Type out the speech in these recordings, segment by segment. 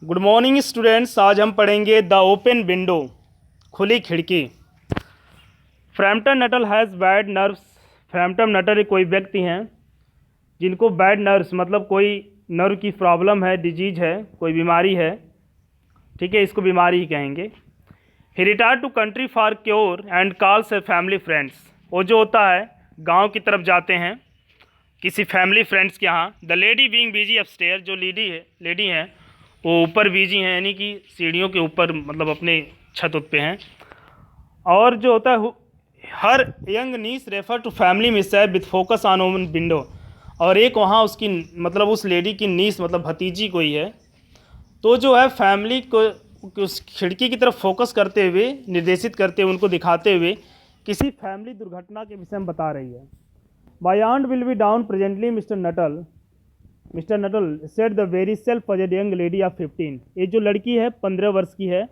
Good morning students. आज हम पढ़ेंगे द ओपन विंडो, खुली खिड़की। Frampton Nuttall has bad nerves. Frampton Nuttall कोई व्यक्ति हैं जिनको बैड नर्व्स मतलब कोई नर्व की प्रॉब्लम है, डिजीज है, कोई बीमारी है, ठीक है, इसको बीमारी ही कहेंगे। He retire to country for cure and calls a family friends. वो जो होता है गांव की तरफ जाते हैं किसी फैमिली फ्रेंड्स के यहाँ। The lady being busy upstair, जो लेडी हैं वो ऊपर बिजी हैं, यानी कि सीढ़ियों के ऊपर, मतलब अपने छत पे हैं। और जो होता है her young niece refer to family mishap with focus on open window. और एक वहाँ उसकी मतलब उस लेडी की नीस मतलब भतीजी कोई है, तो जो है फैमिली को उस खिड़की की तरफ फोकस करते हुए, निर्देशित करते हुए, उनको दिखाते हुए किसी फैमिली दुर्घटना के विषय में बता रही है। My aunt will be down presently mister Nuttel said the very self possessed young lady of 15। ये जो लड़की है 15 वर्ष की है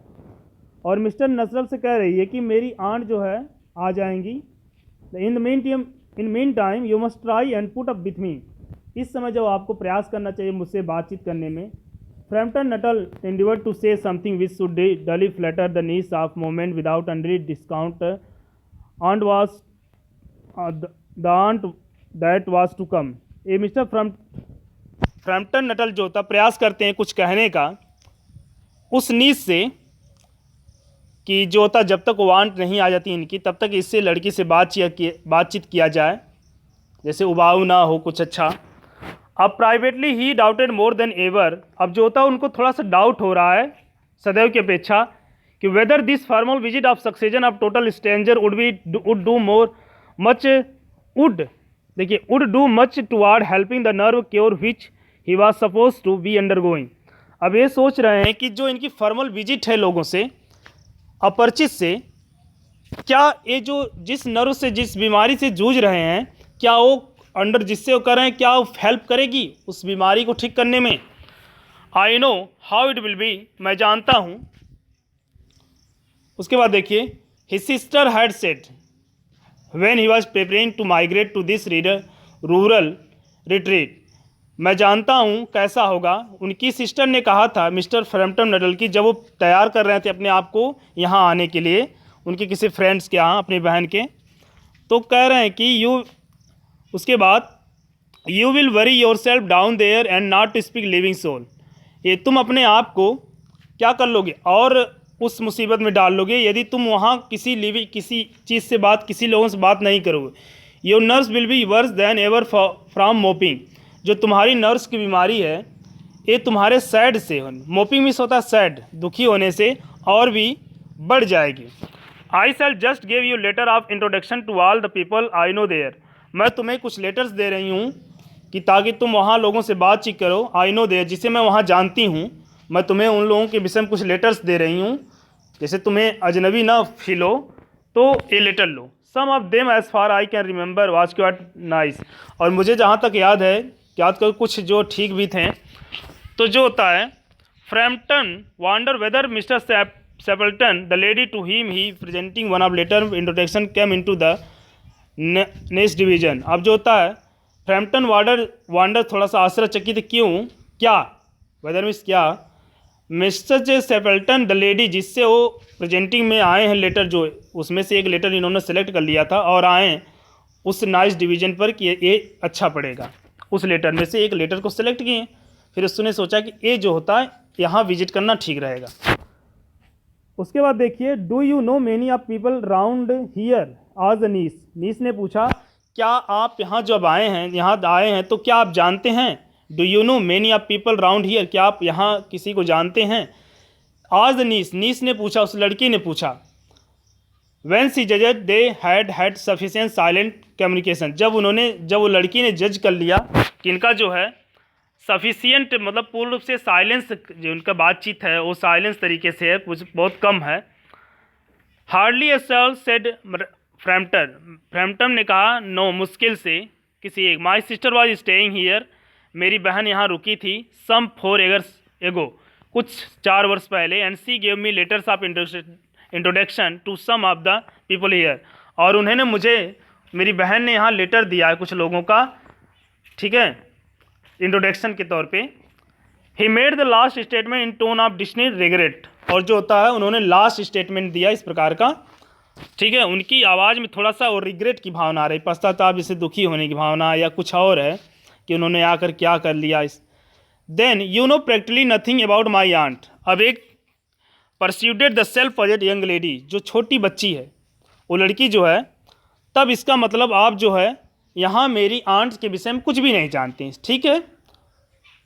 और मिस्टर नटल से कह रही है कि मेरी आंट जो है आ जाएंगी। In meantime you must try and put up with me. इस समय जो आपको प्रयास करना चाहिए मुझसे बातचीत करने में। Frampton Nuttall endeavored to say something which should duly flatter the needs of moment without unduly discount aunt was the aunt that was to come। ये मिस्टर फ्रैम्पटन नटल जो होता प्रयास करते हैं कुछ कहने का उस नीच से कि जो होता जब तक वो आंट नहीं आ जाती इनकी तब तक इससे लड़की से बातचीत किया जाए, जैसे उबाऊ ना हो कुछ अच्छा। अब privately he doubted more than ever. अब जो होता है उनको थोड़ा सा डाउट हो रहा है सदैव की अपेक्षा कि whether this formal visit of succession of total stranger would do much toward helping the nerve cure which he was suppose to be undergoing. अब ये सोच रहे हैं कि जो इनकी फॉर्मल विजिट है लोगों से, अपरिचित से, क्या ये जो जिस नर्व से जिस बीमारी से जूझ रहे हैं क्या वो अंडर जिससे वो कर रहे हैं क्या वो हेल्प करेगी उस बीमारी को ठीक करने में। I know how it will be, मैं जानता हूँ। उसके बाद देखिए his sister had said when he was preparing to migrate to this rural retreat. मैं जानता हूँ कैसा होगा। उनकी सिस्टर ने कहा था मिस्टर फ्रैम्पटन नटल की जब वो तैयार कर रहे थे अपने आप को यहाँ आने के लिए उनके किसी फ्रेंड्स के यहाँ, अपनी बहन के, तो कह रहे हैं कि उसके बाद you will worry yourself down there and not to speak living soul. ये तुम अपने आप को क्या कर लोगे और उस मुसीबत में डाल लोगे यदि तुम वहाँ किसी चीज़ से बात, किसी लोगों से बात नहीं करोगे। Your nerves will be verse then ever from mopping. जो तुम्हारी नर्व्स की बीमारी है ये तुम्हारे सैड से, मोपिंग मीन्स होता है सैड, दुखी होने से और भी बढ़ जाएगी। I shall just give you letter of introduction to all the people I know there. मैं तुम्हें कुछ लेटर्स दे रही हूँ कि ताकि तुम वहाँ लोगों से बातचीत करो। आई नो देयर, जिसे मैं वहाँ जानती हूँ, मैं तुम्हें उन लोगों के विषय में कुछ लेटर्स दे रही हूँ, जैसे तुम्हें अजनबी ना फील हो तो ये लेटर लो। Some of them as far I can remember was quite nice. और मुझे जहाँ तक याद करो कुछ जो ठीक भी थे। तो जो होता है Framton wonder whether mister Sappleton the lady to him he presenting one of letter introduction came into the next division. अब जो होता है फ्रैम्पटन वांडर थोड़ा सा आश्चर्यचकित, क्यों, क्या, वेदर मीन्स क्या, मिस्टर जे सेपल्टन द लेडी जिससे वो प्रेजेंटिंग में आए हैं लेटर, जो उसमें से एक लेटर इन्होंने सेलेक्ट कर लिया था और आए उस नाइस डिवीजन पर कि ये अच्छा पड़ेगा। उस लेटर में से एक लेटर को सेलेक्ट किए, फिर उसने सोचा कि ये जो होता है यहाँ विजिट करना ठीक रहेगा। उसके बाद देखिए do you know many of people round here आज नीस ने पूछा क्या आप यहाँ जब आए हैं तो क्या आप जानते हैं। Do you know many of people round here, क्या आप यहाँ किसी को जानते हैं। आज नीस ने पूछा, उस लड़की ने पूछा। When she judged they had sufficient silent communication, जब वो लड़की ने जज कर लिया कि इनका जो है सफिशिएंट मतलब पूर्ण रूप से साइलेंस, जो उनका बातचीत है वो साइलेंस तरीके से है, कुछ बहुत कम है। Hardly a soul said Frampton ने कहा नो, मुश्किल से किसी एक। My sister was staying here, मेरी बहन यहाँ रुकी थी। सम 4 years एगो, कुछ 4 वर्ष पहले। And she gave me letters of introduction to some of the people here, और उन्होंने मुझे, मेरी बहन ने यहाँ लेटर दिया है कुछ लोगों का, ठीक है, इंट्रोडक्शन के तौर पे। He made the last statement in tone of Disney regret, और जो होता है उन्होंने लास्ट स्टेटमेंट दिया इस प्रकार का, ठीक है, उनकी आवाज़ में थोड़ा सा और रिग्रेट की भावना आ रही, पश्चाताप जैसे दुखी होने की भावना या कुछ और है कि उन्होंने आकर क्या कर लिया इस। Then you know practically nothing about my aunt, अब एक persuaded the self possessed young lady, जो छोटी बच्ची है वो लड़की जो है, तब इसका मतलब आप जो है यहाँ मेरी आंट के विषय में कुछ भी नहीं जानती, ठीक है।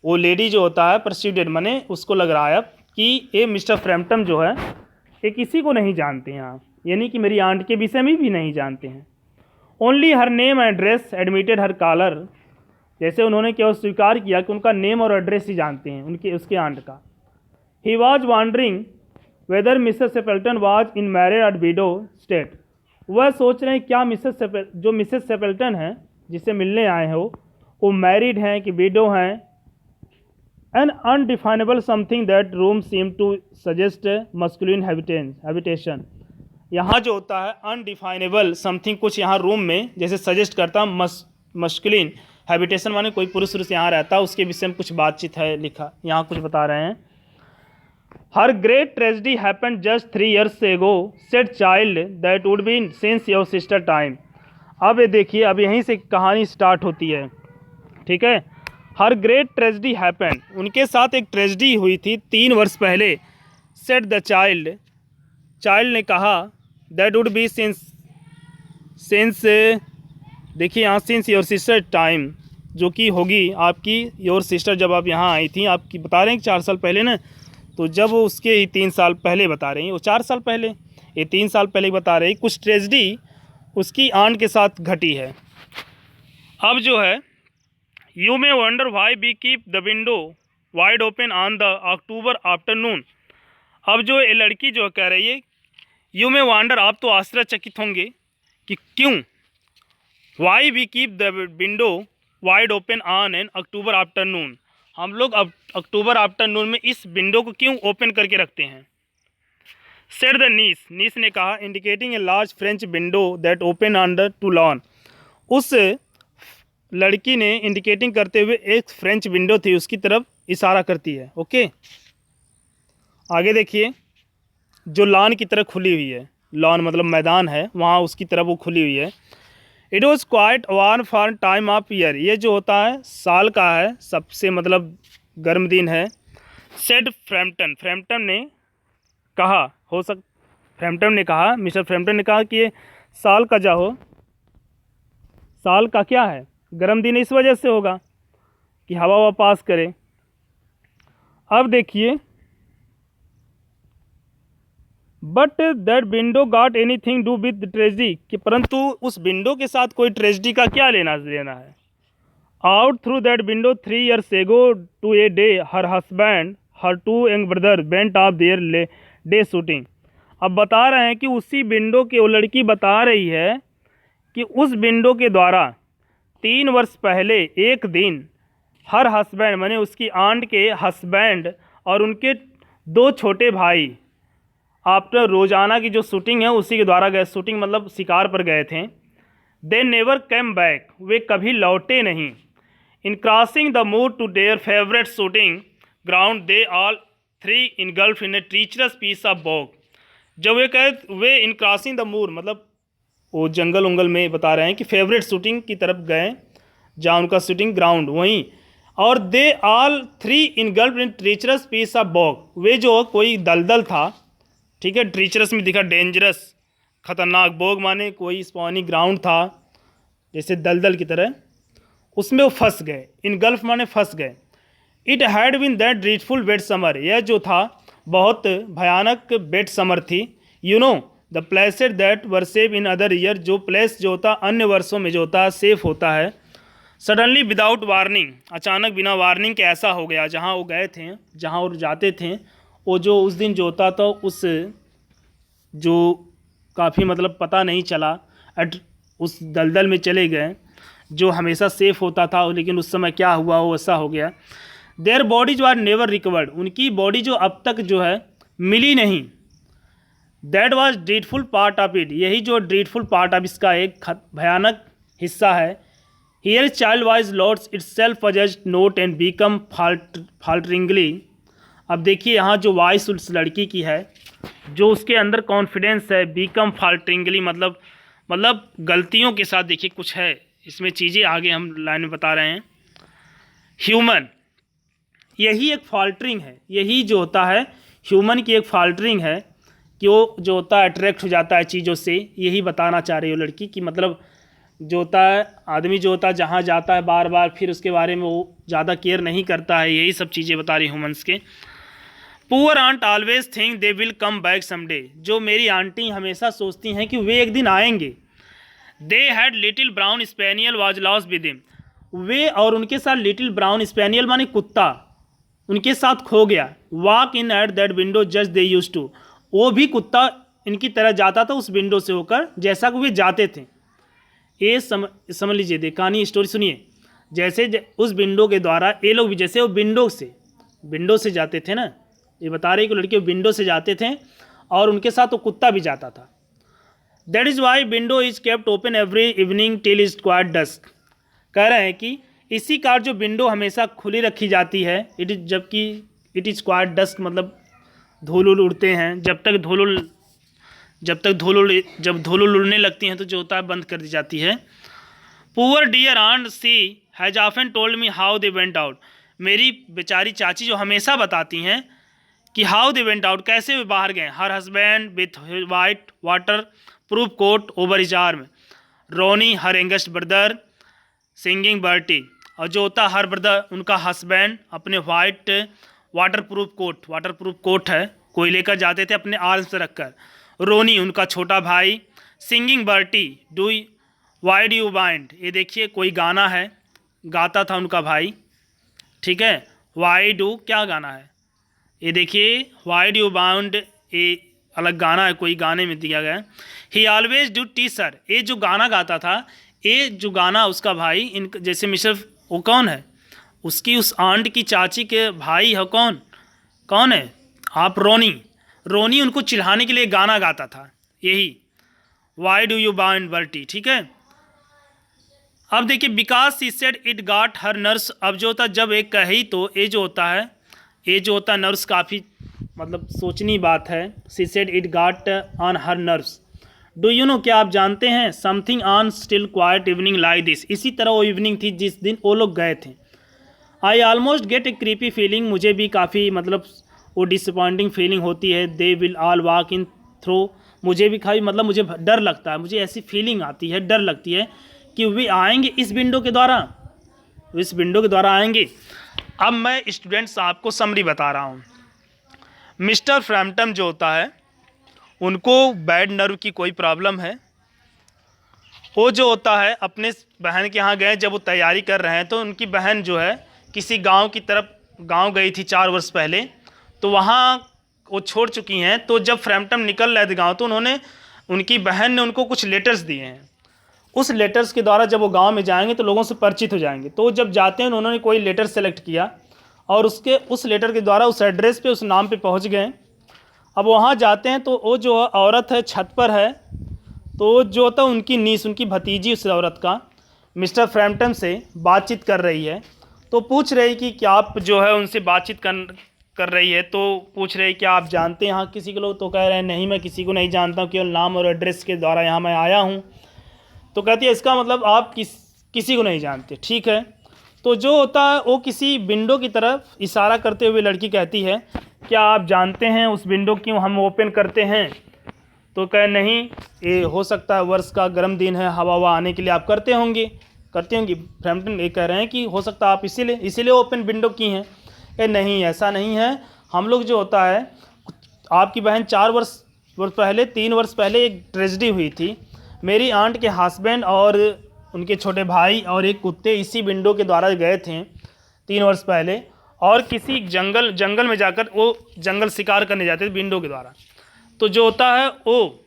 वो लेडी जो होता है परस्यूडेड माने उसको लग रहा है अब कि ये मिस्टर फ्रैम्पटन जो है ये किसी को नहीं जानते हैं आप, यानी कि मेरी आंट के विषय में भी नहीं जानते हैं। Only her name and address admitted her caller, जैसे उन्होंने केवल स्वीकार किया कि उनका नेम और एड्रेस ही जानते हैं उनके उसके आंट का। He was wondering whether missus Sappleton was in married at widow state, वह सोच रहे हैं क्या मिसेस सेपल्टन है जिससे मिलने आए हैं वो मैरिड हैं कि विडो हैं। An undefinable something that room seem to suggest masculine habitation, यहाँ जो होता है अनडिफाइनेबल समथिंग, कुछ यहाँ रूम में जैसे सजेस्ट करता मस्कुलिन हैबिटेशन माने कोई पुरुष यहाँ रहता है, उसके विषय में कुछ बातचीत है लिखा, यहाँ कुछ बता रहे हैं। Her great tragedy happened just 3 years ago said child that would be since your sister time. अब ये देखिए, अब यहीं से कहानी स्टार्ट होती है, ठीक है। हर ग्रेट ट्रेजिडी हैपेंड, उनके साथ एक ट्रेजिडी हुई थी 3 वर्ष पहले। सेड द चाइल्ड, चाइल्ड ने कहा दैट वुड बी सिंस देखिए यहाँ सिंस योर सिस्टर टाइम, जो कि होगी आपकी योर सिस्टर, जब आप यहाँ आई थी, आपकी बता रहे हैं कि 4 साल पहले ना, तो जब वो उसके ही 3 साल पहले बता रही हैं, वो 4 साल पहले, ये 3 साल पहले बता रही, कुछ ट्रेजिडी उसकी आंट के साथ घटी है। अब जो है you may wonder why we keep the window wide open on the October afternoon. अब जो ये लड़की जो कह रही है, यू मे वंडर, आप तो आश्चर्यचकित होंगे कि क्यों, why we keep the window wide open on an October afternoon, हम लोग अब अक्टूबर आफ्टरनून में इस विंडो को क्यों ओपन करके रखते हैं। सेड द नीस ने कहा, indicating a large French window that open under to lawn, उस लड़की ने इंडिकेटिंग करते हुए एक फ्रेंच विंडो थी उसकी तरफ इशारा करती है, ओके। आगे देखिए, जो लॉन की तरफ खुली हुई है, लॉन मतलब मैदान है, वहाँ उसकी तरफ वो खुली हुई है। It was quite warm for time of year, ये जो होता है साल का है, सबसे मतलब गर्म दिन है। सेड फ्रैम्पटन ने कहा, फ्रैम्पटन ने कहा, मिस्टर फ्रैम्पटन ने कहा कि ये साल का जो हो, साल का क्या है, गर्म दिन इस वजह से होगा कि हवा पास करे। अब देखिए, but that window got anything do with tragedy, कि परंतु उस विंडो के साथ कोई ट्रेजिडी का क्या लेना देना है। Out through that window 3 years ago to a day her husband her 2 young brother went off their day shooting. अब बता रहे हैं कि उसी विंडो की वो लड़की बता रही है कि उस विंडो के द्वारा 3 वर्ष पहले एक दिन हर हस्बैंड माने उसकी आंट के हस्बैंड और उनके 2 छोटे भाई आफ्टर रोजाना की जो शूटिंग है उसी के द्वारा गए, शूटिंग मतलब शिकार पर गए थे। दे नेवर कैम बैक, वे कभी लौटे नहीं। In crossing the moor to their favourite shooting ground they all 3 engulf in a treacherous piece of bog. जब वे इन क्रॉसिंग द मूर मतलब वो जंगल उंगल में बता रहे हैं कि फेवरेट शूटिंग की तरफ गए जहाँ उनका शूटिंग ग्राउंड वहीं, और they all 3 engulf in treacherous piece of bog, वे जो कोई दलदल था, ठीक है, ट्रीचरस में दिखा डेंजरस खतरनाक, बोग माने कोई स्पॉनी ग्राउंड था जैसे दलदल की तरह, उसमें वो फंस गए। इन गल्फ माने फंस गए। It had been that dreadful wet summer, यह जो था बहुत भयानक वेट समर थी। You know the places that were safe in other year, जो प्लेस जो होता अन्य वर्षों में जो होता सेफ होता है। सडनली विदाउट वार्निंग, अचानक बिना वार्निंग के ऐसा हो गया, जहाँ वो गए थे, जहाँ वो जाते थे, वो जो उस दिन जो होता था उस जो काफ़ी मतलब पता नहीं चला, उस दलदल में चले गए जो हमेशा सेफ होता था, लेकिन उस समय क्या हुआ वो ऐसा हो गया। Their bodies are never recovered, उनकी बॉडी जो अब तक जो है मिली नहीं। That was dreadful part of it, यही जो ड्रीडफुल पार्ट ऑफ इसका एक भयानक हिस्सा है। Here child voice loads itself possessed note and become falteringly। अब देखिए यहाँ जो वॉइस उस लड़की की है, जो उसके अंदर कॉन्फिडेंस है, बीकम फाल्टरिंगली मतलब गलतियों के साथ, देखिए कुछ है इसमें चीज़ें आगे हम लाइन में बता रहे हैं। ह्यूमन, यही एक फाल्टरिंग है, यही जो होता है ह्यूमन की एक फाल्टरिंग है कि वो जो होता है अट्रैक्ट हो जाता है चीज़ों से। यही बताना चाह रही है लड़की कि मतलब जो होता है आदमी जो होता है जहाँ जाता है बार बार फिर उसके बारे में वो ज़्यादा केयर नहीं करता है, यही सब चीज़ें बता रही ह्यूमन्स के। Poor aunt always think they will come back someday, जो मेरी आंटी हमेशा सोचती हैं कि वे एक दिन आएंगे। They had little brown spaniel was lost with him, वे और उनके साथ लिटिल ब्राउन स्पेनियल माने कुत्ता उनके साथ खो गया। Walk in at that window just they use to, वो भी कुत्ता इनकी तरह जाता था उस विंडो से होकर जैसा कि वे जाते थे। ये समझ लीजिए, दे कहानी स्टोरी सुनिए। जैसे उस विंडो के द्वारा ये लोग भी जैसे वो विंडो से जाते थे ना, ये बता रहे कि लड़के विंडो से जाते थे और उनके साथ वो कुत्ता भी जाता था। That is why window is kept open every evening till is quite dusk. कह रहे हैं कि इसी कार जो विंडो हमेशा खुली रखी जाती है, जबकि इट इज़ क्वाइट डस्क मतलब धूल उड़ते हैं, जब धूल उड़ने लगती हैं तो जो होता है बंद कर दी जाती है। Poor dear aunt she has often told me how they went out, मेरी बेचारी चाची जो हमेशा बताती हैं कि हाउ दे वेंट आउट, कैसे वे बाहर गए। Her husband with white waterproof coat over his arm, Ronnie her youngest brother singing Bertie, और जो होता हर ब्रदर उनका हस्बैंड अपने वाइट वाटर प्रूफ कोट है कोई लेकर जाते थे अपने आर्म से रखकर। रोनी उनका छोटा भाई, singing Bertie do why do you bind, ये देखिए कोई गाना है गाता था उनका भाई, ठीक है। वाई डू क्या गाना है ये देखिए, वाई डू यू बाउंड ये अलग गाना है, कोई गाने में दिया गया है। ही ऑलवेज डू टीचर, ये जो गाना गाता था, ये जो गाना उसका भाई इन जैसे मिस्टर वो कौन है उसकी उस आंट की चाची के भाई है, कौन है आप, रोनी उनको चिढ़ाने के लिए गाना गाता था, यही why do you bound Bertie, ठीक है। अब देखिए because she said it got her nurse, अब जो होता जब एक कही तो ये जो होता नर्स काफ़ी मतलब सोचनी बात है। She said it got on her nerves, do you know क्या आप जानते हैं, something on still quite evening like this, इसी तरह वो इवनिंग थी जिस दिन वो लोग गए थे। I almost gate A creepy feeling, मुझे भी काफ़ी मतलब वो डिसअपॉइंटिंग फीलिंग होती है। They will all walk in through, मुझे भी खाली मतलब मुझे डर लगता है, मुझे ऐसी फीलिंग आती है, डर लगती है कि वे आएंगे इस विंडो के द्वारा आएंगे। अब मैं स्टूडेंट्स आपको समरी बता रहा हूँ। मिस्टर फ्रैम्पटन जो होता है उनको बैड नर्व की कोई प्रॉब्लम है। वो जो होता है अपने बहन के यहाँ गए, जब वो तैयारी कर रहे हैं तो उनकी बहन जो है किसी गांव की तरफ गई थी 4 वर्ष पहले, तो वहाँ वो छोड़ चुकी हैं। तो जब फ्रैम्पटन निकल रहे थे गाँव तो उनकी बहन ने उनको कुछ लेटर्स दिए हैं। उस लेटर्स के द्वारा जब वो गांव में जाएंगे तो लोगों से परिचित हो जाएंगे। तो जब जाते हैं उन्होंने कोई लेटर सेलेक्ट किया और उस लेटर के द्वारा उस एड्रेस पे उस नाम पे पहुंच गए। अब वहाँ जाते हैं तो वो जो औरत है छत पर है, तो जो होता है उनकी भतीजी उस औरत का मिस्टर फ्रैम्पटन से बातचीत कर रही है। तो पूछ रही कि क्या आप जो है उनसे बातचीत कर रही है, तो पूछ रहे क्या आप जानते हैं यहाँ किसी को लोग, तो कह रहे हैं नहीं मैं किसी को नहीं जानता हूँ, केवल नाम और एड्रेस के द्वारा यहाँ मैं आया हूँ। तो कहती है इसका मतलब आप किसी को नहीं जानते, ठीक है। तो जो होता है वो किसी विंडो की तरफ इशारा करते हुए लड़की कहती है क्या आप जानते हैं उस विंडो क्यों हम ओपन करते हैं, तो कहे नहीं, ये हो सकता है वर्ष का गर्म दिन है, हवा आने के लिए आप करती होंगी। फ्रैम्पटन ये कह रहे हैं कि हो सकता है आप इसीलिए ओपन विंडो की हैं। नहीं ऐसा नहीं है, हम लोग जो होता है आपकी बहन 3 वर्ष पहले एक ट्रेजेडी हुई थी। मेरी आंट के हस्बैंड और उनके छोटे भाई और एक कुत्ते इसी विंडो के द्वारा गए थे 3 वर्ष पहले, और किसी जंगल में जाकर वो जंगल शिकार करने जाते थे विंडो के द्वारा। तो जो होता है वो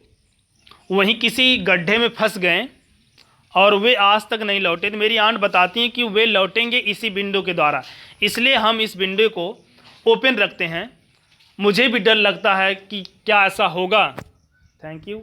वहीं किसी गड्ढे में फंस गए और वे आज तक नहीं लौटे। तो मेरी आंट बताती हैं कि वे लौटेंगे इसी विंडो के द्वारा, इसलिए हम इस विंडो को ओपन रखते हैं। मुझे भी डर लगता है कि क्या ऐसा होगा। Thank you.